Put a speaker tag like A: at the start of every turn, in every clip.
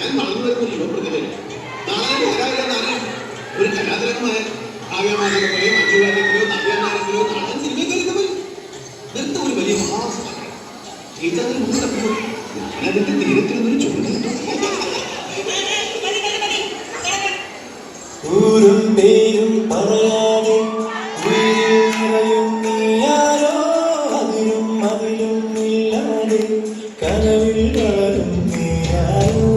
A: ഞാൻ വളർന്നു വരുന്ന യുവപ്രതിഭ നാളെ നേരാവില്ലെന്നാണ് ഒരു കലാതരമായ കാവ്യമാരെങ്കിലോ മഞ്ജുവാരെങ്കിലോ നവ്യാമാരെങ്കിലോ നാടൻ സിനിമക്കാരെങ്കിലും നിർത്ത ഒരു വലിയ മഹാസഭ ചെയ്തതിന് മുമ്പ് തപ്പോൾ ഞാനതിന്റെ തീരത്തിൽ നിന്നൊരു ചുമതല
B: ൂരും പേരും പറയാതെ വീഴും നീയാരോ അതിലും അതിലും ഇല്ലാതെ കനവിൽ വളരും നീയാരോ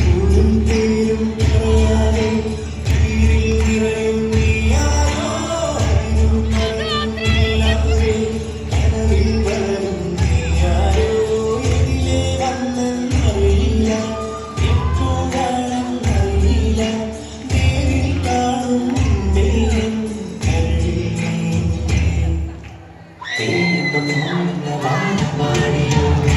B: ൂരും പേരും പറയാതെ വീഴും നീയാരോ അതിലും അതിലും ഇല്ലാതെ കനവിൽ വളരും നീയാരോ Thank you.